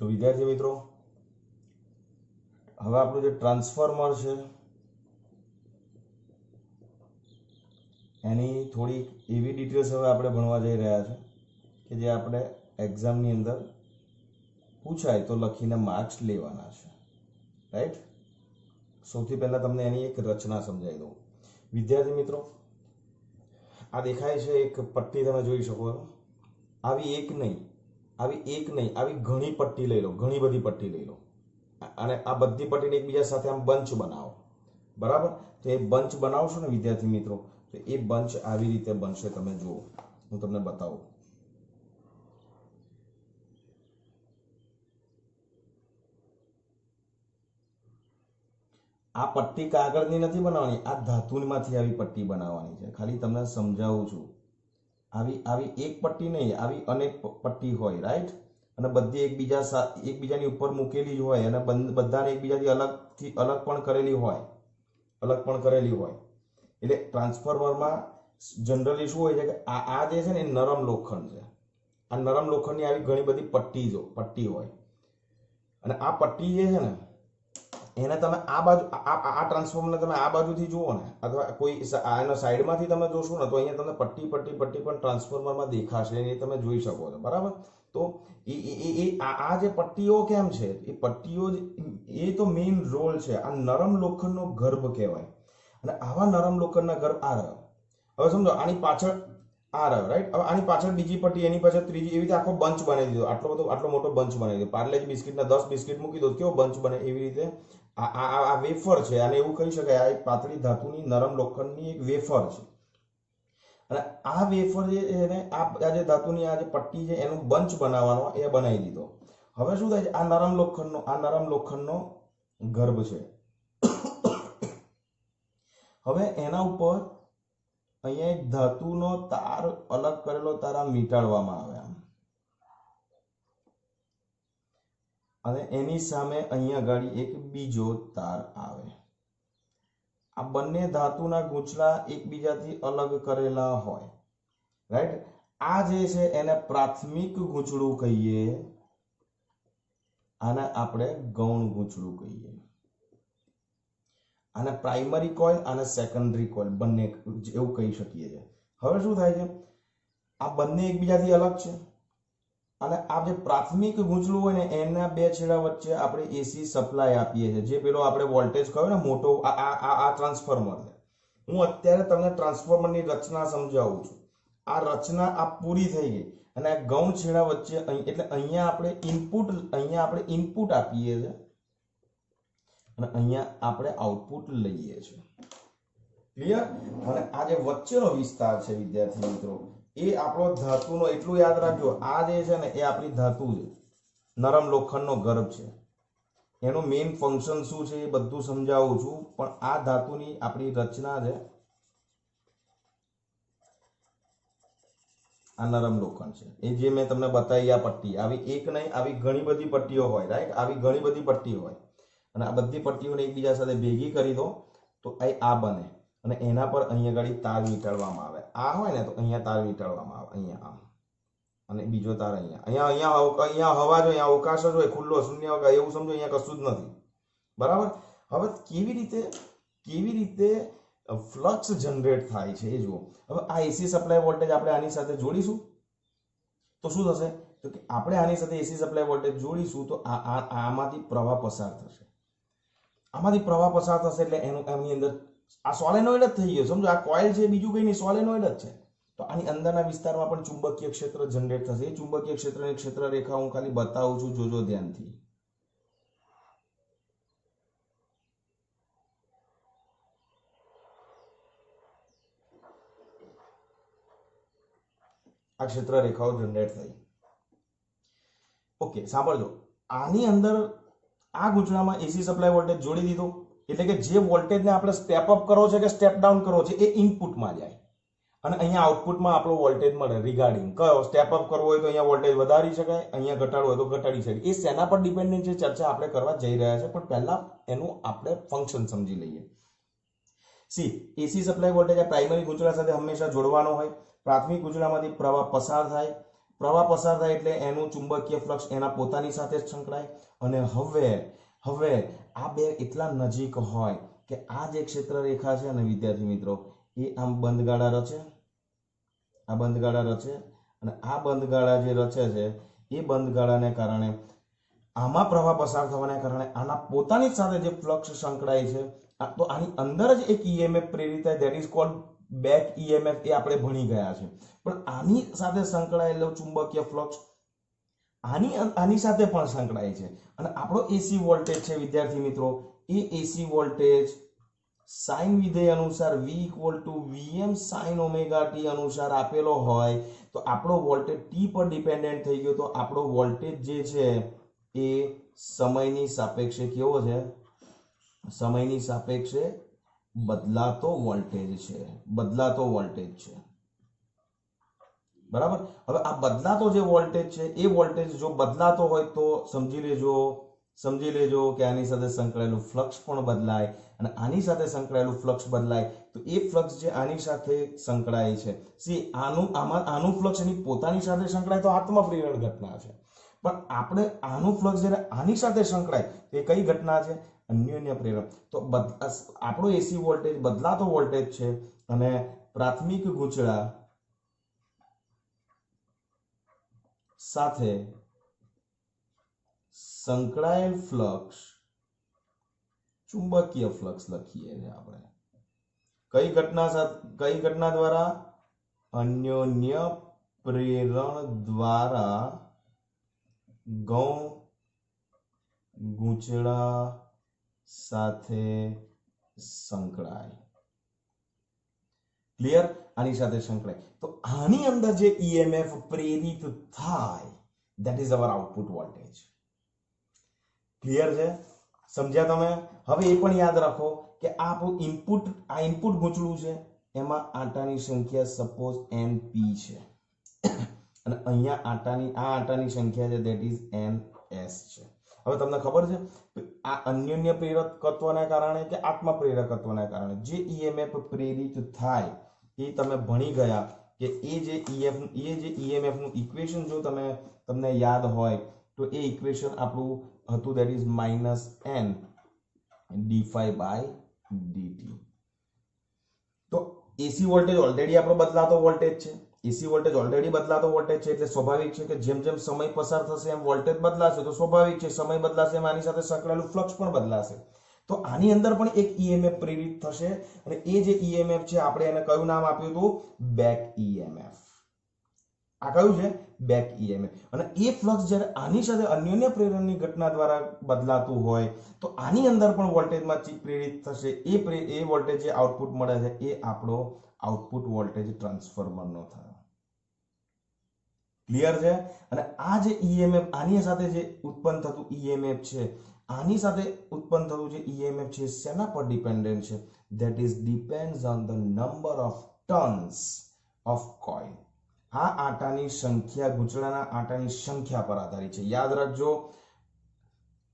तो विद्यार्थी मित्रों હવે આપણું જે ટ્રાન્સફોર્મર છે એની થોડી એવી ડિટેલ્સ હવે આપણે ભણવા જઈ રહ્યા છે કે જે આપણે એક્ઝામની અંદર પૂછાય તો લખીને માર્ક્સ લેવાના છે, રાઈટ। સૌથી પહેલા તમને એની એક રચના સમજાવી દઉં। વિદ્યાર્થી મિત્રો આ દેખાય છે એક પટ્ટી, તમે જોઈ શકો છો। આવી એક નહીં આવી ઘણી પટ્ટી લઈ લો, ઘણી બધી પટ્ટી લઈ લો અને આ બધી પટ્ટીને એકબીજા સાથે આમ બંચ બનાવો, બરાબર। તો એ બંચ બનાવશો ને વિદ્યાર્થી મિત્રો, તો એ બંચ આવી રીતે બનશે। તમે જુઓ, હું તમને બતાવું। આ પટ્ટી કાગળની નથી બનાવવાની, આ ધાતુમાંથી આવી પટ્ટી બનાવવાની છે। ખાલી તમને સમજાવું છું। આવી એક પટ્ટી નહીં, આવી અનેક પટ્ટી હોય, રાઈટ। અને બધી એકબીજાની ઉપર મૂકેલી જ હોય અને બધાને એકબીજાથી અલગ પણ કરેલી હોય, એટલે ટ્રાન્સફોર્મરમાં જનરલી શું હોય છે કે આ જે છે ને એ નરમ લોખંડ છે। આ નરમ લોખંડની આવી ઘણી બધી પટ્ટી હોય અને આ પટ્ટી જે છે ને એને તમે આ બાજુ આ ટ્રાન્સફોર્મરને તમે આ બાજુથી જુઓ ને અથવા કોઈ આના સાઈડમાંથી તમે જોશો ને તો અહીંયા તમને પટ્ટી પણ ટ્રાન્સફોર્મરમાં દેખાશે, એ તમે જોઈ શકો છો, બરાબર। તો આ જે પટ્ટીઓ કેમ છે, એ પટ્ટીઓ એ તો મેઇન રોલ છે। આ નરમ લોખંડનો ગર્ભ કહેવાય અને આવા નરમ લોખંડના ગર્ભ આ રહ્યો। હવે સમજો આની પાછળ આ રહ્યો, રાઈટ। હવે આની પાછળ બીજી પટ્ટી, એની પાછળ ત્રીજી, એવી રીતે આખો બંચ બનાવી દીધો। આટલો મોટો બંચ બનાવી દીધો। પાર્લેજી બિસ્કિટના 10 બિસ્કિટ મૂકી દો, કેવો બંચ બને, એવી રીતે આ વેફર છે, આને એવું કહી શકાય, આ એક પાતળી ધાતુની નરમ લોખંડની એક વેફર છે અને આ વેફર જે એને આ જે ધાતુની આ જે પટ્ટી છે એનું બંચ બનાવવાનો એ બનાવી દીધો। હવે શું થાય છે, આ નરમ લોખંડનો ગર્ભ છે। હવે એના ઉપર અહીંયા એક ધાતુનો તાર અલગ કરેલો તાર આમ વીંટાળવામાં આવે આમ, અને એની સામે અહીંયા ગાડી એક બીજો તાર આવે। આ બંને ધાતુના ગૂંચળા એકબીજાથી અલગ કરેલા હોય, રાઈટ। આ જે છે એને પ્રાથમિક ગૂંચળું કહીએ, આને આપણે ગૌણ ગૂંચળું કહીએ। આને પ્રાઇમરી કોઇલ અને સેકન્ડરી કોઇલ બંને એવું કહી શકીએ છીએ। હવે શું થાય છે, આ બંને એકબીજાથી અલગ છે અને આ જે પ્રાથમિક ગૂંચળું હોય ને એના બે છેડા વચ્ચે આપણે એસી સપ્લાય આપીએ છીએ। જે પેલો આપણે વોલ્ટેજ કહ્યો ને મોટો, આ ટ્રાન્સફોર્મર છે। હું અત્યારે તમને ટ્રાન્સફોર્મરની રચના સમજાવું છું। આ રચના આ પૂરી થઈ ગઈ અને આ ગૌણ છેડા વચ્ચે એટલે અહીંયા આપણે ઇનપુટ આપીએ છીએ અને અહીંયા આપણે આઉટપુટ લઈએ છીએ, ક્લિયર। અને આ જે વચ્ચેનો વિસ્તાર છે વિદ્યાર્થી મિત્રો, એ આપણો ધાતુનો, એટલું યાદ રાખજો, આ જે છે ને એ આપણી ધાતુ છે, નરમ લોખંડનો ગર્ભ છે। એનું મેઇન ફંક્શન શું છે એ બધું સમજાવું છું, પણ આ ધાતુની આપણી રચના છે, આ નરમ લોખંડ છે। એ જે મેં તમને બતાવી આ પટ્ટી, આવી એક નહીં આવી ઘણી બધી પટ્ટીઓ હોય, રાઈટ। આવી ઘણી બધી પટ્ટી હોય અને આ બધી પટ્ટીઓને એકબીજા સાથે ભેગી કરી દો તો આ બને અને એના પર અહીંયા ગાડી તાર વીંટાળવામાં આવે। આ હોય ને તો અહીંયા તાર વીંટાળવામાં આવે, અહીંયા આમ, અને બીજો તાર અહીંયા હવા જો, અહીંયા અવકાશ જ હોય, ખુલ્લો શૂન્ય અવકાશ, એવું સમજો, અહીંયા કશું જ નથી, બરાબર। હવે કેવી રીતે ફ્લક્સ જનરેટ થાય છે એ જુઓ। હવે આ એસી સપ્લાય વોલ્ટેજ આપણે આની સાથે જોડીશું તો શું થશે, તો કે આપણે આની સાથે એસી સપ્લાય વોલ્ટેજ જોડીશું તો આમાંથી પ્રવાહ પસાર થશે। આમાંથી પ્રવાહ પસાર થશે એટલે એની અંદર આ સોલેનોઇડ જ થઈ ગયો, સમજો। આ કોઇલ છે બીજું કંઈ નહીં, સોલેનોઇડ જ છે। તો આની અંદરના વિસ્તારમાં પણ ચુંબકીય ક્ષેત્ર જનરેટ થશે। એ ચુંબકીય ક્ષેત્રની ક્ષેત્ર રેખા હું ખાલી બતાવું છું, જોજો ધ્યાનથી। આ ક્ષેત્ર રેખાઓ જનરેટ થઈ, ઓકે। સાંભળજો, આની અંદર આ ગૂંચળામાં એસી સપ્લાય વોલ્ટેજ જોડી દીધો એટલે કે જે વોલ્ટેજને આપણે સ્ટેપ અપ કરવો છે કે સ્ટેપ ડાઉન કરવો છે એ ઇનપુટમાં જાય અને અહીંયા આઉટપુટમાં આપણો વોલ્ટેજ મળે રિગાર્ડિંગ કયો સ્ટેપ અપ કરવો હોય તો અહીંયા વોલ્ટેજ વધારી શકાય, અહીંયા ઘટાડવો હોય તો ઘટાડી શકાય। એ શેના પર ડિપેન્ડન્ટ છે ચર્ચા આપણે કરવા જઈ રહ્યા છે, પણ પહેલા એનું આપણે ફંક્શન સમજી લઈએ। સી એસી સપ્લાય વોલ્ટેજ આ પ્રાઇમરી ગૂંચળા સાથે હંમેશા જોડવાનો હોય। પ્રાથમિક ગૂંચળામાંથી પ્રવાહ પસાર થાય, પ્રવાહ પસાર થાય એટલે એનું ચુંબકીય ફ્લક્સ એના પોતાની સાથે જ સંકળાય અને હવે આ બે એટલા નજીક હોય કે આ જે ક્ષેત્ર રેખા છે ને વિદ્યાર્થી મિત્રો એ આમ બંધગાળા રચે, આ બંધગાળા રચે અને આ બંધગાળા જે રચે છે એ બંધગાળાને કારણે આમાં પ્રવાહ પસાર થવાને કારણે આના પોતાની સાથે જે ફ્લક્સ સંકળાય છે તો આની અંદર જ એક ઈએમએફ પ્રેરિત થાય, that is called back EMF. એ આપણે ભણી ગયા છે. પણ આની સાથે સંકળાયેલો ચુંબકીય ફ્લક્સ આની સાથે પણ સંકળાય છે અને આપણો એસી વોલ્ટેજ છે વિદ્યાર્થી મિત્રો, એ એસી વોલ્ટેજ સાઇન વિધેય અનુસાર v = vm sin omega t અનુસાર આપેલો હોય તો આપણો વોલ્ટેજ t પર ડિપેન્ડન્ટ થઈ ગયો. તો આપણો વોલ્ટેજ જે છે એ સમયની સાપેક્ષે કેવો છે? સમયની સાપેક્ષે બદલાતો વોલ્ટેજ છે, બદલાતો વોલ્ટેજ છે. બરાબર. હવે આ બદલાતો જે વોલ્ટેજ છે એ વોલ્ટેજ જો બદલાતો હોય તો સમજી લેજો કે આની સાથે સંકળાયેલું ફ્લક્સ પણ બદલાય અને આની સાથે સંકળાયેલું ફ્લક્સ બદલાય તો એ ફ્લક્સ જે આની સાથે સંકળાય છે આનું ફ્લક્સ એની પોતાની સાથે સંકળાય તો આત્મપ્રેરણ ઘટના છે. પણ આપણે આનું ફ્લક્સ જ્યારે આની સાથે સંકળાય તો એ કઈ ઘટના છે? અન્યોન્ય પ્રેરણ. તો આપણો એસી વોલ્ટેજ બદલાતો વોલ્ટેજ છે અને પ્રાથમિક ગૂંચળા સાથે સંકળાયેલ ફ્લક્સ ચુંબકીય ફ્લક્સ લખીએ છીએ આપણે. કઈ ઘટના દ્વારા? અન્યોન્ય પ્રેરણ દ્વારા ગૌણ ગૂંચળા સાથે સંકળાય. ક્લિયર? આની સાથે સંકળાય તો આની અંદર જે ઈએમએફ પ્રેરિત થાય that is our output voltage. Clear છે? સમજ્યા તમે? હવે એ પણ યાદ રાખો કે આ આપણું ઇનપુટ ગૂંચળું છે, એમાં આંટાની સંખ્યા સપોઝ np છે અને અહીંયા આંટાની સંખ્યા છે ધેટ ઇઝ ns છે. હવે તમને ખબર છે આ અન્યોન્ય પ્રેરકત્વને કારણે કે આત્મપ્રેરકત્વને કારણે જે ઈએમએફ પ્રેરિત થાય એ તમે ભણી ગયા કે એ જે ઈએમએફ નું ઇક્વેશન જો તમને યાદ હોય તો એ ઇક્વેશન આપણું હતું ધેટ ઇઝ -n d∅dt. તો એસી વોલ્ટેજ ઓલરેડી આપણો બદલાતો વોલ્ટેજ છે. એસી વોલ્ટેજ ઓલરેડી બદલાતો વોલ્ટેજ છે એટલે સ્વાભાવિક છે કે જેમ જેમ સમય પસાર થશે એમ વોલ્ટેજ બદલાશે. તો સ્વાભાવિક છે સમય બદલાશે એમ આની સાથે સંકળાયેલું ફ્લક્સ પણ બદલાશે. તો આની અંદર પણ એક ઈએમએફ પ્રેરિત થશે અને એ જે ઈએમએફ છે આપણે એને કયું નામ આપ્યું હતું? Back EMF. આ કયું છે? Back EMF. અને એ ફ્લક્સ જ્યારે આની સાથે અન્યોન્ય પ્રેરણની ઘટના દ્વારા બદલાતું હોય તો આની અંદર પણ વોલ્ટેજમાં પ્રેરિત થશે. એ વોલ્ટેજ જે આઉટપુટ મળે છે એ આપણો આઉટપુટ વોલ્ટેજ ટ્રાન્સફોર્મરનો થયો. ક્લિયર છે? અને આ જે ઈએમએફ આની સાથે જે ઉત્પન્ન થતું ઈએમએફ છે આની સાથે ઉત્પન્ન થતું જે ઈએમએફ છે શેના પર ડિપેન્ડન્ટ છે? That is depends on the number of turns of coil. આ આંટાની સંખ્યા ગૂંચળાના આંટાની સંખ્યા પર આધારિત છે. યાદ રાખજો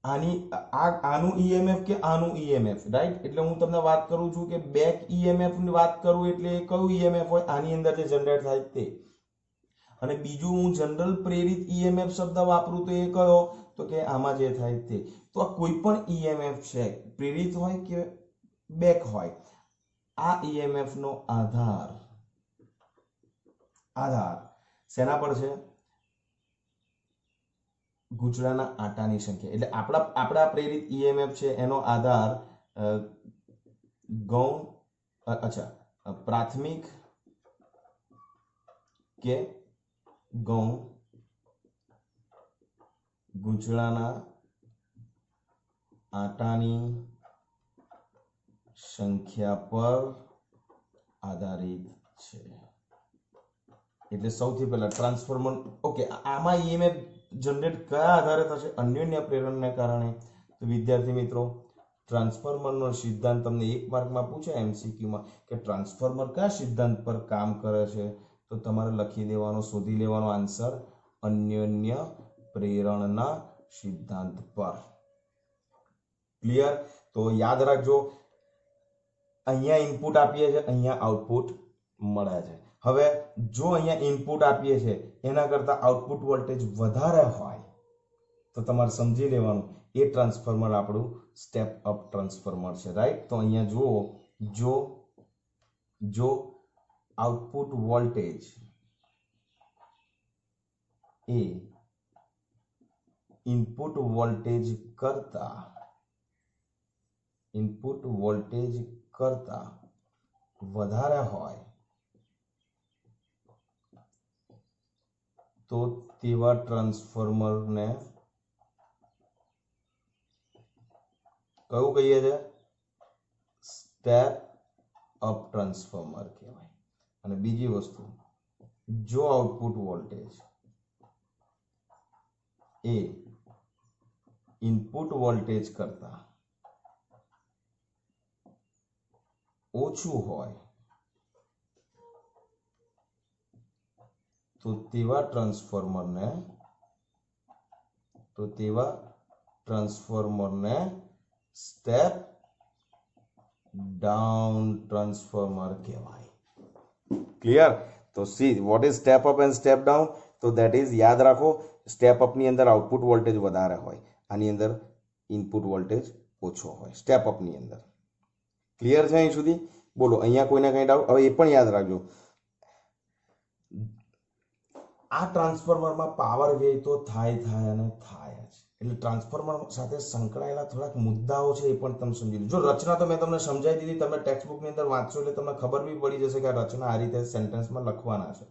આનું ઈએમએફ કે આનું ઈએમએફ, રાઈટ? એટલે હું તમને વાત કરું છું કે બેક ઈએમએફ ની વાત કરું એટલે કયું ઈએમએફ હોય? આની અંદર જે જનરેટ થાય તે. અને બીજું હું જનરલ પ્રેરિત ઈએમએફ શબ્દ વાપરું તો એ કયો? તો કે આમાં જે થાય તે. તો આ કોઈ પણ ઈએમએફ છે પ્રેરિત હોય કે બેક હોય, આ ઈએમએફ નો આધાર શેના પર છે? ગૂંચળાના આંટાની સંખ્યા. એટલે આપણા પ્રેરિત ઈએમએફ છે એનો આધાર પ્રાથમિક કે ગૌણ ગૂંચળાના આંટાની સંખ્યા પર આધારિત છે. એટલે સૌથી પહેલા ટ્રાન્સફોર્મર. ઓકે, આમાં ઈએમએફ જનરેટ કયા આધારે થશે? અન્યોન્ય પ્રેરણને કારણે. તો વિદ્યાર્થી મિત્રો ટ્રાન્સફોર્મરનો સિદ્ધાંત તમને એક માર્કમાં પૂછાય એમસીક્યુમાં કે ટ્રાન્સફોર્મર કયા સિદ્ધાંત પર કામ કરે છે? તો તમારે લખી દેવાનો, શોધી લેવાનો આન્સર અન્યોન્ય પ્રેરણના સિદ્ધાંત પર. ક્લિયર? તો યાદ રાખજો અહીંયા ઇનપુટ આપીએ છીએ, અહીંયા આઉટપુટ મળે છે. હવે જો અહીંયા ઇનપુટ આપીએ છે એના કરતાં આઉટપુટ વોલ્ટેજ વધારે હોય તો તમારે સમજી લેવાનું એ ટ્રાન્સફોર્મર આપણું સ્ટેપ અપ ટ્રાન્સફોર્મર છે, રાઈટ. તો અહીંયા જુઓ, જો આઉટપુટ વોલ્ટેજ એ ઇનપુટ વોલ્ટેજ કરતા વધારે હોય તો તેવા ટ્રાન્સફોર્મરને કયું કહીએ છે? સ્ટેપ અપ ટ્રાન્સફોર્મર કહેવાય. અને બીજી વસ્તુ, જો આઉટપુટ વોલ્ટેજ એ ઇનપુટ વોલ્ટેજ કરતા ઓછું હોય તો તેવા ટ્રાન્સફોર્મરને સ્ટેપ ડાઉન ટ્રાન્સફોર્મર કહેવાય. ક્લિયર? તો see what is step up and step down? તો દેટ ઇઝ, યાદ રાખો, સ્ટેપ અપની અંદર આઉટપુટ વોલ્ટેજ વધારે હોય, આની અંદર ઇનપુટ વોલ્ટેજ ઓછો હોય, સ્ટેપ અપની અંદર. ક્લિયર છે અહીં સુધી? બોલો, અહીંયા કોઈને કંઈ ડાઉટ? હવે એ પણ યાદ રાખજો, આ ટ્રાન્સફોર્મરમાં પાવર વ્યય તો થાય અને થાય જ. એટલે ટ્રાન્સફોર્મર સાથે સંકળાયેલા થોડાક મુદ્દાઓ છે એ પણ તમે સમજી લો. જો રચના તો મેં તમને સમજાવી દીધી, તમે ટેક્સ્ટબુકની અંદર વાંચશો એટલે તમને ખબર બી પડી જશે કે આ રચના આ રીતે સેન્ટેન્સમાં લખવાના છે,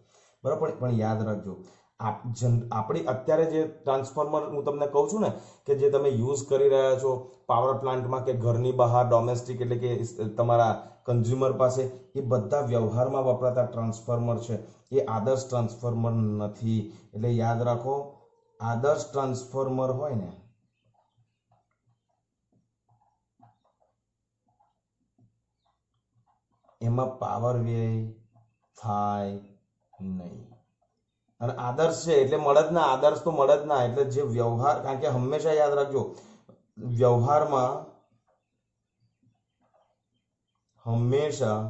બરાબર. પણ યાદ રાખજો, આપણી અત્યારે જે ટ્રાન્સફોર્મર હું તમને કહું છું ને કે જે તમે યુઝ કરી રહ્યા છો પાવર પ્લાન્ટમાં કે ઘરની બહાર ડોમેસ્ટિક એટલે કે તમારા કન્ઝ્યુમર પાસે, એ બધા વ્યવહારમાં વપરાતા ટ્રાન્સફોર્મર છે, એ આદર્શ ટ્રાન્સફોર્મર નથી. એટલે યાદ રાખો, આદર્શ ટ્રાન્સફોર્મર હોય ને એમાં પાવર વ્યય થાય નહીં. અને આદર્શ છે એટલે મળે જ ના, આદર્શ તો મળે જ ના. એટલે જે વ્યવહાર, કારણ કે હંમેશા યાદ રાખજો, વ્યવહારમાં હંમેશા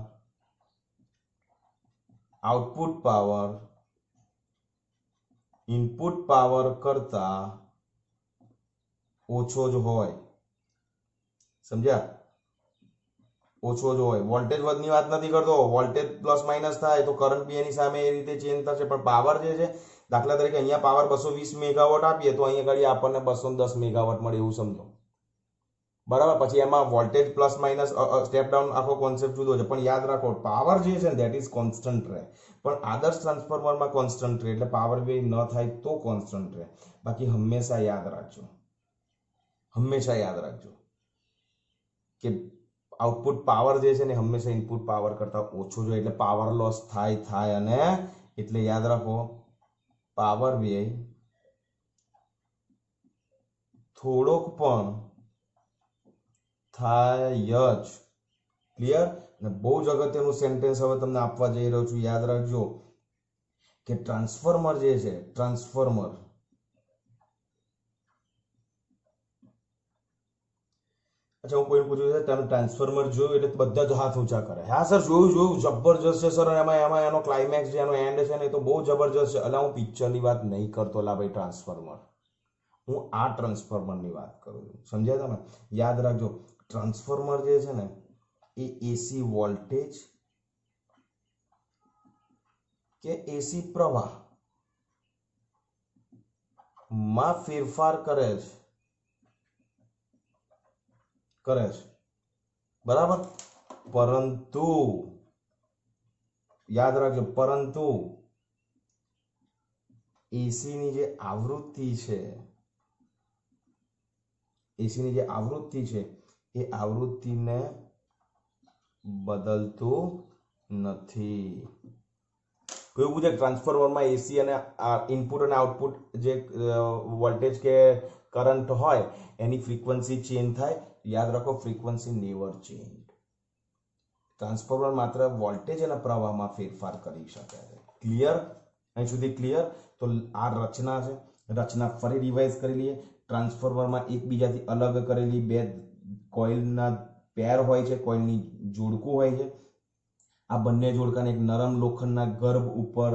આઉટપુટ પાવર ઇનપુટ પાવર કરતા ઓછો જ હોય. સમજ્યા? ઓછો જ હોય. વોલ્ટેજ વધની વાત નથી કરતો. વોલ્ટેજ પ્લસ માઇનસ થાય તો કરંટ બી એની સામે એ રીતે ચેન્જ થશે, પણ પાવર જે છે, દાખલા તરીકે અહીંયા પાવર 220 મેગાવોટ આપીએ તો અહીંયા ઘડી આપણને 210 મેગાવોટ મળે એવું સમજો, બરાબર. પછી એમાં voltage plus minus step down આખો કોન્સેપ્ટ જુદો છે, પણ યાદ રાખો પાવર જે છે ને ધેટ ઇઝ કોન્સ્ટન્ટ રહે. પણ આદર્શ ટ્રાન્સફોર્મરમાં કોન્સ્ટન્ટ રહે, એટલે પાવર વ્યય ન થાય તો કોન્સ્ટન્ટ રહે. બાકી હંમેશા યાદ રાખજો કે આઉટપુટ પાવર જે છે ને હંમેશા ઇનપુટ પાવર કરતા ઓછો જોઈએ. એટલે પાવર લોસ થાય અને એટલે યાદ રાખો, પાવર વ્યય થોડોક પણ થાય જ. ક્લિયર? અને બહુ જ અગત્યનું સેન્ટેન્સ હવે તમને આપવા જઈ રહ્યો છું, યાદ રાખજો કે ટ્રાન્સફોર્મર જે છે, ટ્રાન્સફોર્મર अच्छा હું કોઈ પૂછ્યું છે તમે ટ્રાન્સફોર્મર જોયું એટલે બધા જ હાથ ઊંચા કરે. હા સર જોયું જબરજસ્ત છે સર, એમાં એનો ક્લાઇમેક્સ છે, એનો એન્ડ છે ને એ તો બહુ જબરજસ્ત છે. એટલે હું પિક્ચરની વાત નહીં કરતો લા ભાઈ, ટ્રાન્સફોર્મર, હું આ ટ્રાન્સફોર્મરની વાત કરું છું. સમજ્યા તમે? યાદ રાખજો, ટ્રાન્સફોર્મર જે છે ને એ એસી વોલ્ટેજ કે એસી પ્રવાહ માં ફેરફાર કરે છે, બરાબર. પરંતુ યાદ રાખજો, પરંતુ એસીની જે આવૃત્તિ છે એ આવૃત્તિને બદલતું નથી. કયું પૂછે? ટ્રાન્સફોર્મરમાં એસી અને ઇનપુટ અને આઉટપુટ જે વોલ્ટેજ કે કરંટ હોય એની ફ્રીક્વન્સી ચેન્જ થાય. યાદ રાખો, ફ્રીક્વન્સી નેવર ચેન્જ. ટ્રાન્સફોર્મર માત્ર વોલ્ટેજ અને પ્રવાહમાં ફેરફાર કરી શકે છે. ક્લિયર? અહીં સુધી ક્લિયર? તો આ રચના છે, રચના ફરી રિવાઇઝ કરી લઈએ. ટ્રાન્સફોર્મરમાં એકબીજાથી અલગ કરેલી બે કોઇલના પેર હોય છે, કોઇલની જોડકું હોય છે. આ બંને જોડકાને એક નરમ લોખંડના ગર્ભ ઉપર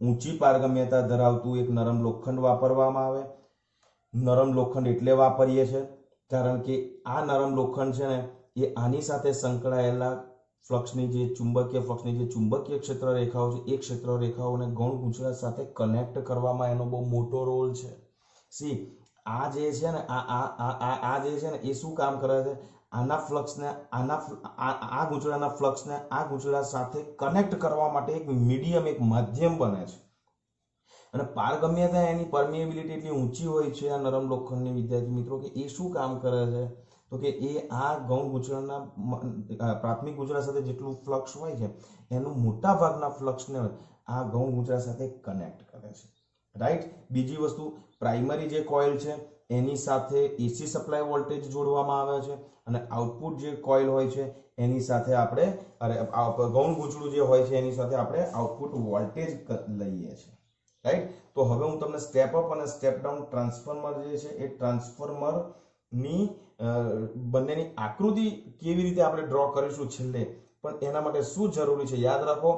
ઊંચી પારગમ્યતા ધરાવતું એક નરમ લોખંડ વાપરવામાં આવે. નરમ લોખંડ એટલે વાપરીએ છે કારણ કે આ નરમ લોખંડ છે ને એ આની સાથે સંકળાયેલા ફ્લક્સની જે ચુંબકીય ક્ષેત્ર રેખાઓ છે એ ક્ષેત્ર રેખાઓને ગૌણ ગૂંચળા સાથે કનેક્ટ કરવામાં એનો બહુ મોટો રોલ છે. સી આ જે છે ને આ જે છે ને એ શું કામ કરે છે? આના ફ્લક્સને આ ગૂંચળાના ફ્લક્સને આ ગૂંચળા સાથે કનેક્ટ કરવા માટે એક મીડિયમ, એક માધ્યમ બને છે. અને પારગમ્યતા, એની પરમિએબિલિટી એટલી ઊંચી હોય છે આ નરમ લોખંડની, વિદ્યાર્થી મિત્રો, કે એ શું કામ કરે છે? તો કે એ આ ગૌણ ગૂંચળાના પ્રાથમિક ગૂંચળા સાથે જેટલું ફ્લક્સ હોય છે એનું મોટા ભાગના ફ્લક્સને આ ગૌણ ગૂંચળા સાથે કનેક્ટ કરે છે. રાઈટ. બીજી વસ્તુ, પ્રાઇમરી જે કોઇલ છે એની સાથે એસી સપ્લાય વોલ્ટેજ જોડવામાં આવે છે અને આઉટપુટ જે કોઇલ હોય છે એની સાથે આપણે ગૌણ ગૂંચળું જે હોય છે એની સાથે આપણે આઉટપુટ વોલ્ટેજ લઈએ છીએ. રાઈટ. તો હવે હું તમને સ્ટેપ અપ અને સ્ટેપ ડાઉન ટ્રાન્સફોર્મર જે છે એ ટ્રાન્સફોર્મરની બંનેની આકૃતિ કેવી રીતે આપણે ડ્રો કરીશું છેલ્લે, પણ એના માટે શું જરૂરી છે યાદ રાખો.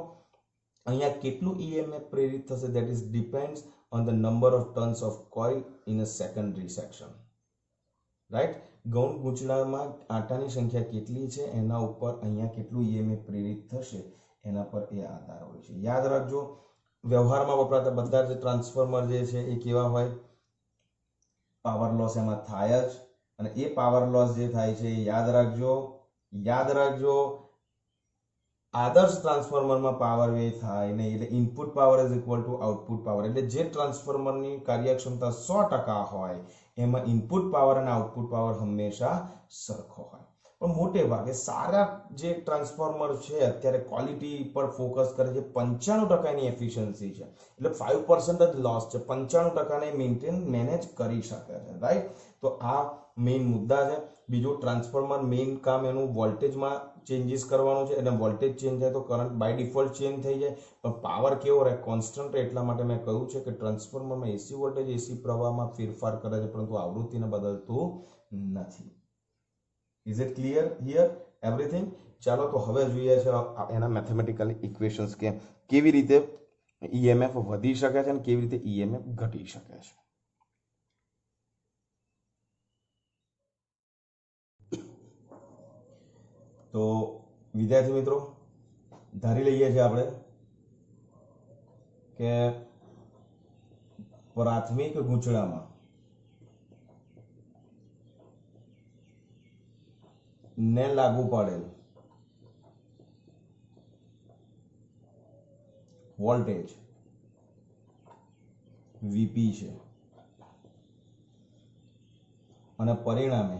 અહીંયા કેટલું EMF પ્રેરિત થશે, that is depends on the number of turns of coil in a secondary section. Right. ગૌણ ગૂંચળામાં આંટાની સંખ્યા કેટલી છે એના ઉપર અહીંયા કેટલું EMF પ્રેરિત થશે એના પર એ આધાર હોય છે. યાદ રાખજો, વ્યવહારમાં વપરાતા બધા જ ટ્રાન્સફોર્મર જે છે એ કેવા હોય? પાવર લોસ એમાં થાય જ, અને એ પાવર લોસ જે થાય છે યાદ રાખજો આદર્શ ટ્રાન્સફોર્મરમાં પાવર વે થાય નહીં. એટલે input power is equal two output power. એટલે જે ટ્રાન્સફોર્મરની કાર્યક્ષમતા 100% હોય એમાં ઇનપુટ પાવર અને આઉટપુટ પાવર હંમેશા સરખો હોય. પણ મોટે ભાગે સારા જે ટ્રાન્સફોર્મર છે અત્યારે ક્વોલિટી પર ફોકસ કરે છે, 95% એની એફિશિયન્સી છે, એટલે 5% જ લોસ છે, 95% મેનેજ કરી શકે છે. રાઈટ. તો આ મેઇન મુદ્દા છે. બીજું, ટ્રાન્સફોર્મર મેઇન કામ એનું વોલ્ટેજમાં ચેન્જીસ કરવાનું છે, એટલે વોલ્ટેજ ચેન્જ થાય તો કરંટ બાય ડિફોલ્ટ ચેન્જ થઈ જાય, પણ પાવર કેવો રહે? કોન્સ્ટન્ટ રહે. એટલા માટે મેં કહ્યું છે કે ટ્રાન્સફોર્મરમાં એસી વોલ્ટેજ એસી પ્રવાહમાં ફેરફાર કરે છે, પરંતુ આવૃત્તિને બદલતું નથી. Is it clear here everything? ચાલો તો હવે જોઈએ છે એના મેથેમેટિકલ ઇક્વેશન્સ કે કેવી રીતે EMF વધી શકે છે અને કેવી રીતે EMF ઘટી શકે છે. તો વિદ્યાર્થી મિત્રો, ધારી લઈએ છીએ આપણે કે પ્રાથમિક ગૂંચળામાં ને લાગુ પડેલ વોલ્ટેજ VP છે અને પરિણામે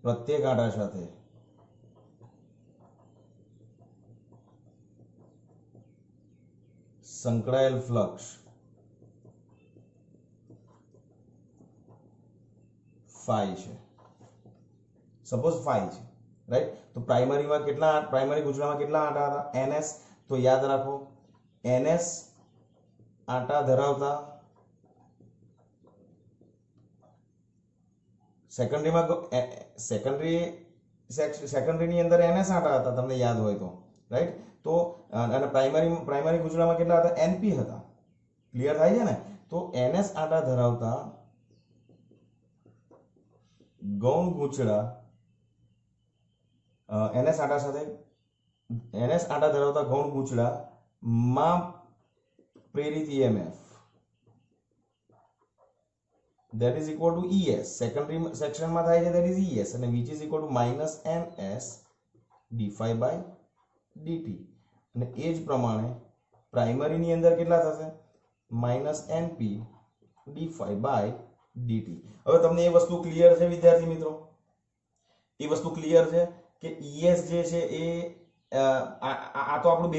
પ્રત્યેક આંટા સાથે સંકળાયેલ ફ્લક્સ phi છે. સપોઝ phi છે. રાઈટ. તો પ્રાઇમરી ગૂંચળામાં કેટલા આંટા હતા? NS. તો યાદ રાખો, NS આંટા ધરાવતા સેકન્ડરીની અંદર NS આંટા હતા, તમને યાદ હોય તો. રાઈટ. તો અને પ્રાઇમરી ગૂંચળામાં કેટલા હતા? NP હતા. ક્લિયર થાય છે ને? તો NS આંટા ધરાવતા ગૌણ ગૂંચળા NS આંટા ધરાવતા ગૌણ ગૂંચળામાં પ્રેરિત EMF that is equal to ES. Secondary સેક્શનમાં થાય છે, that is ES, અને which is equal to minus NS d phi by dt. અને એ જ પ્રમાણે પ્રાઇમરીની અંદર કેટલા થશે? minus NP d phi by dt. હવે તમને એ વસ્તુ ક્લિયર છે વિદ્યાર્થી મિત્રો? એ વસ્તુ ક્લિયર છે કે ES જે છે એ આ તો આપણું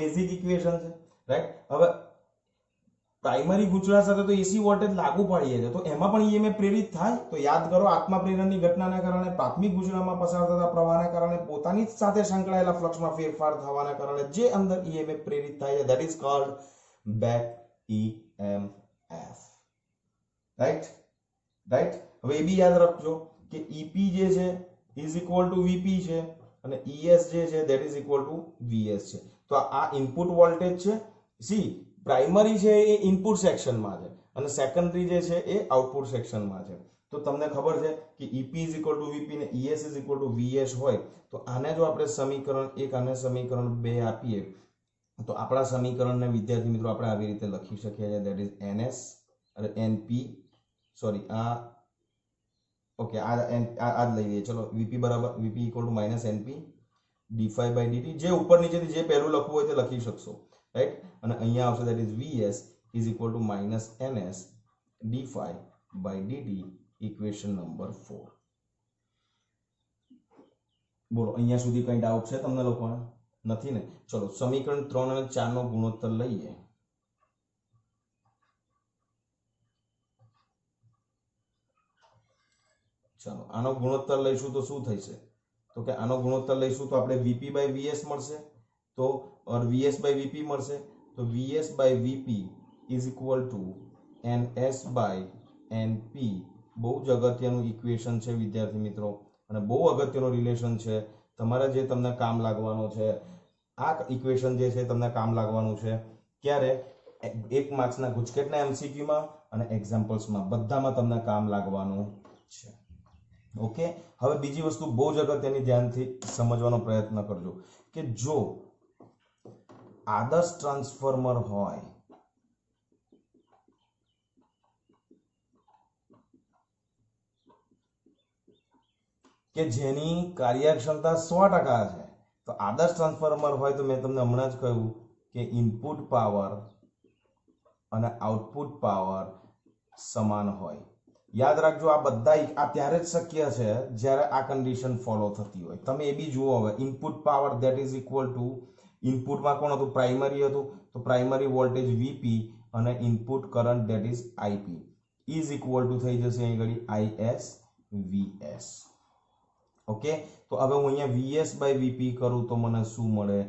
બેઝિક ઇક્વેશન છે. રાઈટ. હવે પ્રાઇમરી ગૂંચળા સાથે તો એસી વોલ્ટેજ લાગુ પાડીએ છીએ, તો એમાં પણ EMF પ્રેરિત થાય. તો યાદ કરો, આત્મા પ્રેરણની ઘટનાના કારણે પ્રાથમિક ગૂંચળામાં પસાર થતા પ્રવાહના કારણે પોતાની જ સાથે સંકળાયેલા ફ્લક્સમાં ફેરફાર થવાના કારણે જે અંદર EMF પ્રેરિત થાય છે, that is called back EMF. Right. હવે એ બી યાદ રાખજો કે ઈપી જે છે ઇઝ ઇક્વલ ટુ વીપી છે અને ઈએસ જે છે that is equal to VS છે. તો આ ઇનપુટ વોલ્ટેજ છે. સી પ્રાઇમરી છે એ ઇનપુટ સેક્શનમાં છે અને સેકન્ડરી જે છે એ આઉટપુટ સેક્શનમાં છે. તો તમને ખબર છે કે EP is equal to VP ને ES is equal to VS હોય તો આને જો આપણે સમીકરણ 1 અને સમીકરણ 2 આપીએ તો આપણા સમીકરણને વિદ્યાર્થી મિત્રો આપણે આવી રીતે લખી શકીએ છીએ ધેટ ઇઝ એનએસ અને એનપી સોરી આ ઓકે આ જ લઈ લઈએ. ચલો વીપી બરાબર VP equal to minus NP ડી5 બાય ડીટી જે ઉપર નીચેથી જે પહેલું લખવું હોય તે લખી શકશો રાઈટ. અને અહીંયા આવશે that is VS is equal to minus NS ડી5 બાય ડીટી ઇક્વેશન નંબર 4. બોલો અહીંયા સુધી કઈ ડાઉટ છે તમને લોકોને? નથી ને? ચલો સમીકરણ 3 અને 4 નો ગુણોત્તર લઈએ. ચાલો આનો ગુણોત્તર લઈશું તો શું થશે? તો કે આનો ગુણોત્તર લઈશું તો આપણે વીપી બાય વીએસ મળશે તો ઓર વીએસ બાય વીપી મળશે તો VS by VP is equal to NS by NP. બહુ જ અગત્યનું ઇક્વેશન છે વિદ્યાર્થી મિત્રો અને બહુ અગત્યનો રિલેશન છે. તમારે જે તમને કામ લાગવાનો છે આ ઇક્વેશન જે છે તમને કામ લાગવાનું છે ક્યારે? 1 માર્ક્સના ગુજકેટના એમસીક્યુમાં અને એક્ઝામ્પલ્સમાં બધામાં તમને કામ લાગવાનું છે. ઓકે. હવે બીજી વસ્તુ બહુ જ અગત્યની ધ્યાનથી સમજવાનો પ્રયત્ન કરજો કે જો આદર્શ ટ્રાન્સફોર્મર હોય કે જેની કાર્યક્ષમતા 100% છે તો આદર્શ ટ્રાન્સફોર્મર હોય તો મેં તમને હમણાં જ કહ્યું કે ઇનપુટ પાવર અને આઉટપુટ પાવર સમાન હોય. યાદ રાખજો આ બધા આ ત્યારે જ શક્ય છે જ્યારે આ કન્ડિશન ફોલો થતી હોય. તમે એ બી જુઓ હવે input power that is equal two ઇનપુટમાં કોણ હતું? પ્રાઇમરી હતું તો પ્રાઇમરી વોલ્ટેજ વીપી અને input current that is IP is equal two થઈ જશે અહીં ઘડી આઈએસ વીએસ. ઓકે. તો હવે હું અહીંયા વીએસ બાય વીપી કરું તો મને શું મળે?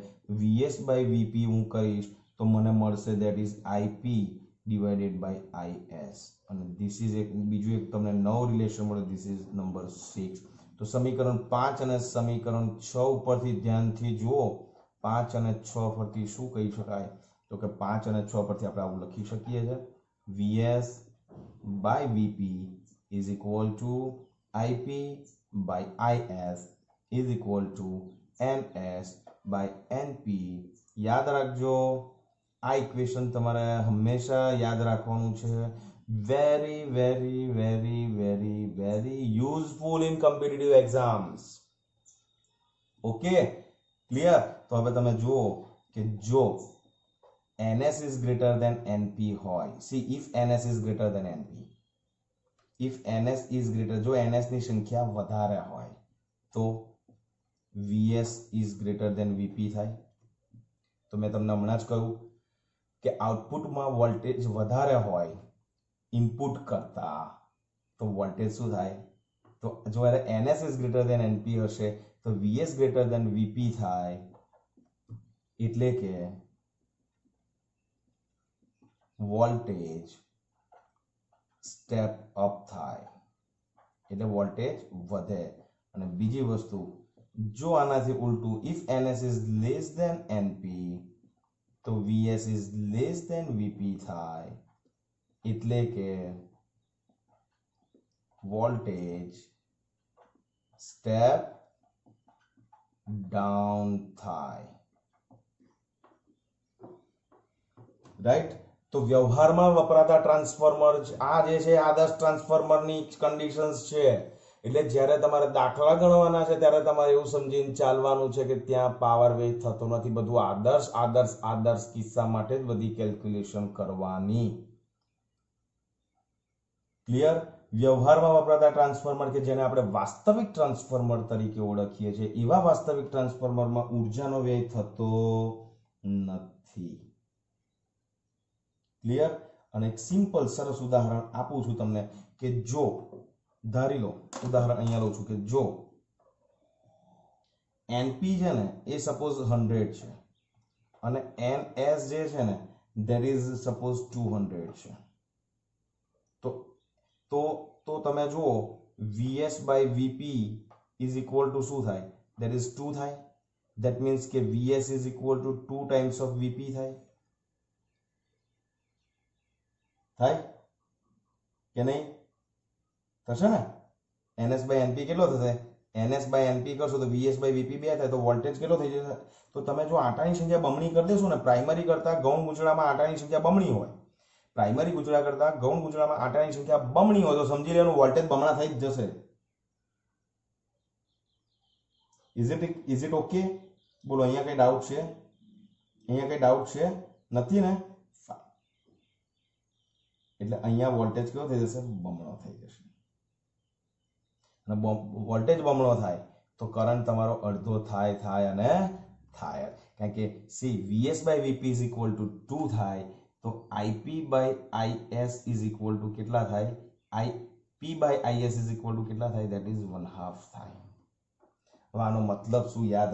વીએસ બાય વીપી હું કરીશ તો મને મળશે that is IP divided by IS અને ધીસ ઇઝ એક બીજું એક તમને નવો રિલેશન મળે ધીસ ઇઝ નંબર 6. તો સમીકરણ 5 અને સમીકરણ 6 ઉપરથી ધ્યાનથી જુઓ 5 અને 6 પરથી શું કહી શકાય? તો કે 5 અને 6 પરથી આપણે આવું લખી શકીએ છીએ VS by VP is equal to IP by IS is equal to NS by NP. યાદ રાખજો આ ઇક્વેશન તમારે હંમેશા યાદ રાખવાનું છે. Very very very very very useful in competitive exams. Okay clear? તો હવે તમે જુઓ કે જો NS is greater than NP હોય see if NS is greater than NP if NS is greater જો NS ની સંખ્યા વધારે હોય તો VS is greater than VP થાય. તો મેં તમને હમણાં જ કહ્યું કે આઉટપુટમાં વોલ્ટેજ વધારે હોય ઇનપુટ કરતા તો વોલ્ટેજ શું થાય? તો જો NS is greater than NP હશે તો VS greater than VP થાય એટલે કે વોલ્ટેજ સ્ટેપ અપ થાય એટલે વોલ્ટેજ વધે. અને બીજી વસ્તુ જો આનાથી ઉલટું if NS is less than NP તો VS is less than VP થાય એટલે કે વોલ્ટેજ સ્ટેપ ડાઉન થાય. રાઈટ? તો વ્યવહારમાં વપરાતા ટ્રાન્સફોર્મર આ જે છે આદર્શ ટ્રાન્સફોર્મરની કન્ડિશન્સ છે. એટલે જ્યારે તમારે દાખલા ગણવાના છે ત્યારે તમારે એવું સમજીને ચાલવાનું છે કે ત્યાં પાવર વેસ્ટ થતો નથી. બધું આદર્શ આદર્શ આદર્શ કિસ્સા માટે જ બધી કેલ્ક્યુલેશન કરવાની. ક્લિયર? વ્યવહારમાં વપરાતા ટ્રાન્સફોર્મર કે જેને આપણે વાસ્તવિક ટ્રાન્સફોર્મર તરીકે ઓળખીએ છીએ એવા વાસ્તવિક ટ્રાન્સફોર્મરમાં ઉર્જાનો વ્યય થતો નથી. ક્લિયર? અને એક સિમ્પલ સરસ ઉદાહરણ આપું છું તમને કે જો ધારી લો ઉદાહરણ અહીંયા લઉં છું કે જો NP છે ને એ સપોઝ 100 છે અને NS જે છે ને ધેટ ઇઝ સપોઝ 200 છે તો તમે જુઓ VS by VP is equal to શું થાય? દેટ ઇઝ 2 થાય. દેટ મીન્સ કે VS is equal to 2 times of VP થાય કે નહીં? થશે ને? એનએસ બાય એનપી કેટલો થશે? એનએસ બાય એનપી કરશો તો વીએસ બાય વીપી 2 થાય, તો વોલ્ટેજ કેટલો થઈ જશે? તો તમે જો આંટાની સંખ્યા બમણી કરી દેશો ને, પ્રાઇમરી કરતા ગૌણ ગૂંચળામાં આંટાની સંખ્યા બમણી હોય, પ્રાઇમરી ગૂંચળા કરતા ગૌણ ગૂંચળામાં આંટાની સંખ્યા બમણી હોય તો સમજી લેવાનું વોલ્ટેજ બમણા થઈ જ જશે. Is it okay? બોલો, અહીંયા કઈ ડાઉટ છે? અહીંયા કઈ ડાઉટ છે? નથી ને? એટલે અહીંયા વોલ્ટેજ કેવો થઈ જશે? બમણો થઈ જશે. અને વોલ્ટેજ બમણો થાય તો કરંટ તમારો અડધો થાય અને થાય, કારણ કે સી VS by VP is equal to 2 થાય તો IP by IS is equal to કેટલા થાય? IP by IS is equal to કેટલા થાય? દેટ ઇઝ 1/2 થાય. હવે આનો મતલબ શું? યાદ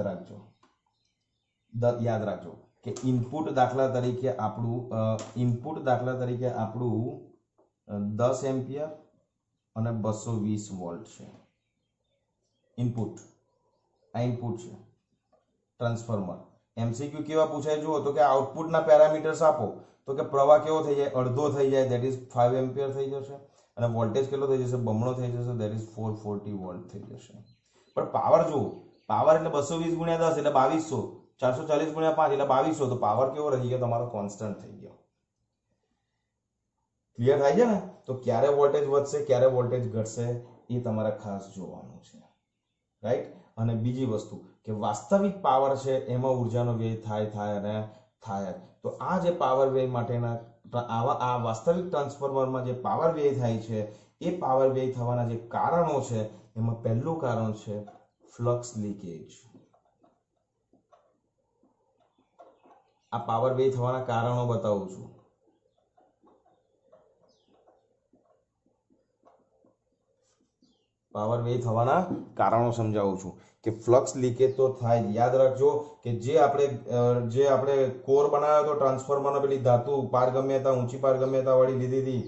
રાખજો કે ઇનપુટ દાખલા તરીકે આપણું 10 એમ્પિયર અને 220 વોલ્ટ છે. ઇનપુટ છે ટ્રાન્સફોર્મર. એમસીક્યુ કેવા પૂછાય જુઓ તો કે આઉટપુટના પેરામીટર્સ આપો તો કે પ્રવાહ કેવો થઈ જાય? અડધો થઈ જાય, દેટ ઇઝ 5 એમ્પિયર થઈ જશે. અને વોલ્ટેજ કેટલો થઈ જશે? બમણો થઈ જશે, દેટ ઇઝ 440 વોલ્ટ થઈ જશે. પણ પાવર જુઓ, પાવર એટલે 220 ગુણ્યા 10 એટલે 2200, 440 ગુણ્યા 5 એટલે 2200, તો પાવર કેવો રહી ગયો? તમારો કોન્સ્ટન્ટ થઈ ગયો. ક્લિયર થાય છે ને? તો ક્યારે વોલ્ટેજ વધશે, ક્યારે વોલ્ટેજ ઘટશે એ તમારે ખાસ જોવાનું છે, રાઈટ? અને બીજી વસ્તુ કે વાસ્તવિક પાવર છે એમાં ઉર્જાનો વ્યય થાય. તો આ જે પાવર વ્યય માટેના આ વાસ્તવિક ટ્રાન્સફોર્મરમાં જે પાવર વ્યય થાય છે એ પાવર વ્યય થવાના જે કારણો છે એમાં પહેલું કારણ છે ફ્લક્સ લીકેજ. આ પાવર વ્યય થવાના કારણો બતાવું છું. પાવર વ્યય થવાના કારણો સમજાવું છું કે ફ્લક્સ લીકેજ તો થાય. યાદ રાખજો કે જે આપણે કોર બનાવ્યો હતો ટ્રાન્સફોર્મરનો, પેલી ધાતુ પારગમ્યતા, ઊંચી પારગમ્યતા વાળી લીધી હતી,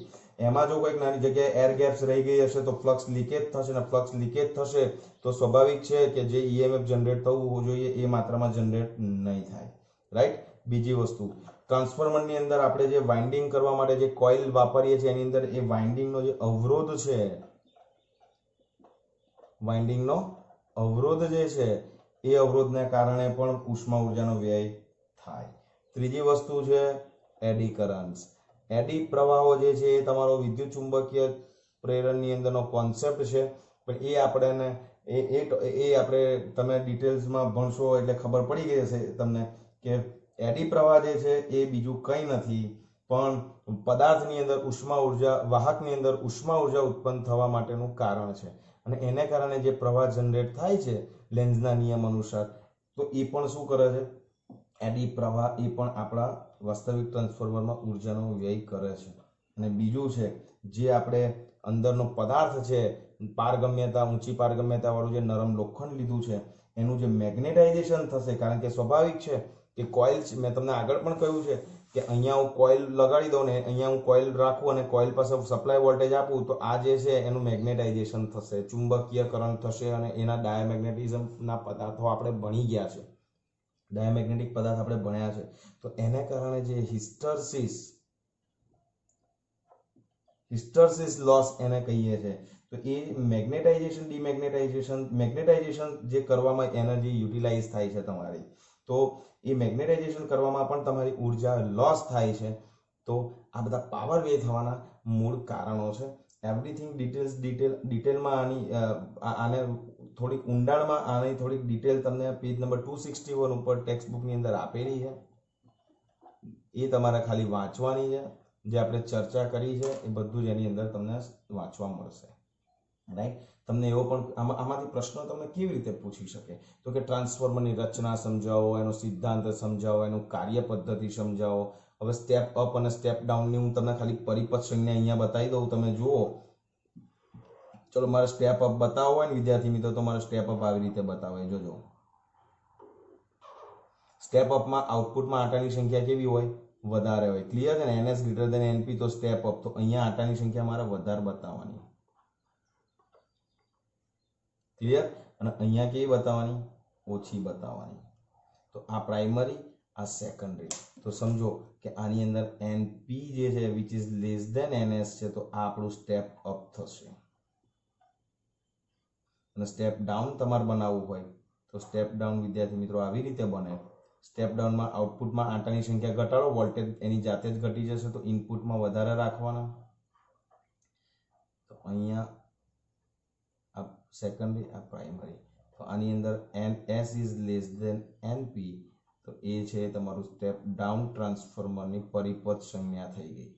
એમાં જો કોઈક નાની જગ્યાએ એર ગેપ્સ રહી ગઈ હશે તો ફ્લક્સ લીકેજ થશે. ને ફ્લક્સ લીકેજ થશે તો સ્વાભાવિક છે કે જે ઈએમએફ જનરેટ થવું જોઈએ એ માત્રામાં જનરેટ નહીં થાય, રાઈટ? બીજી વસ્તુ, ટ્રાન્સફોર્મરની અંદર આપણે જે વાઇન્ડિંગ કરવા માટે જે કોઇલ વાપરીએ છીએ એની અંદર એ વાઇન્ડિંગનો જે અવરોધ છે, વાઇન્ડિંગનો અવરોધ જે છે એ અવરોધને કારણે પણ ઉષ્મા ઉર્જાનો વ્યય થાય. ત્રીજી વસ્તુ છે એડી કરન્ટ્સ. એડી પ્રવાહો જે છે એ તમારો વિદ્યુત ચુંબકીય પ્રેરણની અંદરનો કોન્સેપ્ટ છે, પણ આપણે તમે ડિટેલ્સમાં ભણશો એટલે ખબર પડી ગઈ હશે તમને કે એડી પ્રવાહ જે છે એ બીજું કંઈ નથી પણ પદાર્થની અંદર વાહકની અંદર ઉષ્મા ઉર્જા ઉત્પન્ન થવા માટેનું કારણ છે. અને એને કારણે જે પ્રવાહ જનરેટ થાય છે લેન્ઝના નિયમ અનુસાર, તો એ પણ શું કરે છે? એડી પ્રવાહ એ પણ આપણા વાસ્તવિક ટ્રાન્સફોર્મરમાં ઉર્જાનો વ્યય કરે છે. અને બીજું છે જે આપણે અંદરનો પદાર્થ છે, પારગમ્યતા, ઊંચી પારગમ્યતા વાળું જે નરમ લોખંડ લીધું છે એનું જે મેગ્નેટાઇઝેશન થશે, કારણ કે સ્વાભાવિક છે કે કોઇલ, મેં તમને આગળ પણ કહ્યું છે કે અહીંયા હું કોઇલ લગાડી દઉં ને અહીંયા હું કોઇલ રાખું અને કોઇલ પાસે સપ્લાય વોલ્ટેજ આપું તો આ જે છે એનું મેગ્નેટાઇઝેશન થશે, ચુંબકીયકરણ થશે અને એના ડાયામેગ્નેટિઝમના પદાર્થો આપણે ભણી ગયા છે, ડાયામેગ્નેટિક પદાર્થ આપણે ભણ્યા છે. તો એને કારણે જે હિસ્ટર્સિસ લોસ એને કહીએ છીએ, તો એ મેગ્નેટાઇઝેશન જે કરવામાં એનર્જી યુટિલાઇઝ થાય છે તમારી, તો એ મેગ્નેટાઇઝેશન કરવામાં પણ તમારી ઉર્જા લોસ થાય છે. તો આ બધા પાવર વ્યય થવાના મૂળ કારણો છે. એવરીથિંગ ડિટેલમાં આને થોડીક ઊંડાણમાં આની થોડીક ડિટેલ તમને પેજ નંબર 261 ઉપર ટેક્સ્ટ બુકની અંદર આપેલી છે, એ તમારે ખાલી વાંચવાની છે. જે આપણે ચર્ચા કરી છે એ બધું જ એની અંદર તમને વાંચવા મળશે, રાઈટ? તમને એવો પણ આમાંથી પ્રશ્નો તમને કેવી રીતે પૂછી શકે તો કે ટ્રાન્સફોર્મરની રચના સમજાવો, એનો સિદ્ધાંત સમજાવો, એનું કાર્ય પદ્ધતિ સમજાવો. હવે સ્ટેપ અપ અને સ્ટેપ ડાઉનની હું તમને ખાલી પરિપથ સંજ્ઞા અહીંયા બતાવી દઉં, તમે જુઓ. ચલો, મારે સ્ટેપ અપ બતાવવો હોય ને વિદ્યાર્થી મિત્રો તો મારે સ્ટેપ અપ આવી રીતે બતાવે. જોજો, સ્ટેપ અપમાં આઉટપુટમાં આંટાની સંખ્યા કેવી હોય? વધારે હોય. ક્લિયર છે ને? NS > NP તો સ્ટેપ અપ, તો અહીંયા આંટાની સંખ્યા મારે વધારે બતાવવાની. ક્લિયર? અને અહીંયા કેવી બતાવવાની? ઓછી બતાવવાની. તો આ પ્રાઇમરી, આ સેકન્ડરી. તો સમજો કે આની અંદર NP જે છે which is less than NS છે, તો આ આપણું સ્ટેપ અપ થશે. અને સ્ટેપ ડાઉન તમારે બનાવવું હોય તો સ્ટેપ ડાઉન વિદ્યાર્થી મિત્રો આવી રીતે બને. સ્ટેપ ડાઉનમાં આઉટપુટમાં આંટાની સંખ્યા ઘટાડો, વોલ્ટેજ એની જાતે જ ઘટી જશે, તો ઇનપુટમાં વધારે રાખવાના. તો અહીંયા આ સેકન્ડરી, આ પ્રાઇમરી. તો આની અંદર NS is less than NP, તો એ છે તમારું સ્ટેપ ડાઉન ટ્રાન્સફોર્મરની પરિપથ સંજ્ઞા થઈ ગઈ.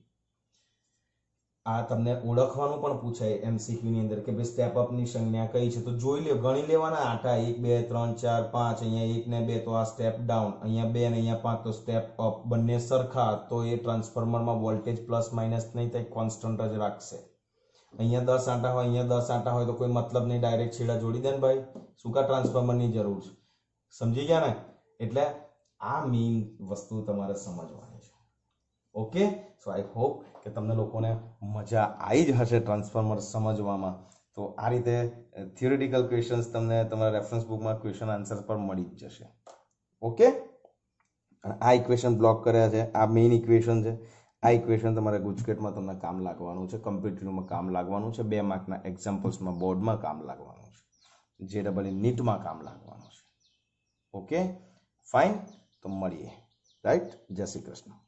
આ તમને ઓળખવાનું પણ પૂછાય MCQ ની અંદર કે ભાઈ સ્ટેપ અપ ની સંજ્ઞા કઈ છે, તો જોઈ લે, ગણી લેવાના આટા 1 2 3 4 5. અહીંયા 1 ને 2 તો આ સ્ટેપ ડાઉન, અહીંયા 2 ને અહીંયા 5 તો સ્ટેપ અપ. બંને સરખા તો એ ટ્રાન્સફોર્મરમાં વોલ્ટેજ પ્લસ માઇનસ નહીં થાય, કોન્સ્ટન્ટ જ રાખશે. અહીંયા 10 આંટા હોય, અહીંયા 10 આંટા હોય તો કોઈ મતલબ નહીં, ડાયરેક્ટ છેડા જોડી દે ને ભાઈ. શું કા ટ્રાન્સફોર્મરની જરૂર છે? સમજી ગયા ને? એટલે આ મેઇન વસ્તુ તમારે સમજવાની છે. ઓકે, સો આઈ હોપ કે તમને લોકોને મજા આવી જ હશે ટ્રાન્સફોર્મર સમજવામાં. તો આ રીતે થિયોરિટિકલ ક્વેશ્ચન્સ તમને તમારા રેફરન્સ બુકમાં ક્વેશ્ચન આન્સર પર મળી જ જશે. ઓકે, આ ઇક્વેશન બ્લોક કર્યા છે, આ મેઇન ઇક્વેશન છે. આ ઇક્વેશન તમારે ગુજકેટમાં તમને કામ લાગવાનું છે, કમ્પ્યુટરમાં કામ લાગવાનું છે, 2 માર્કના એક્ઝામ્પલ્સમાં બોર્ડમાં કામ લાગવાનું છે, JEE નીટમાં કામ લાગવાનું છે. ઓકે ફાઇન, તો મળીએ. રાઈટ, જય શ્રી કૃષ્ણ.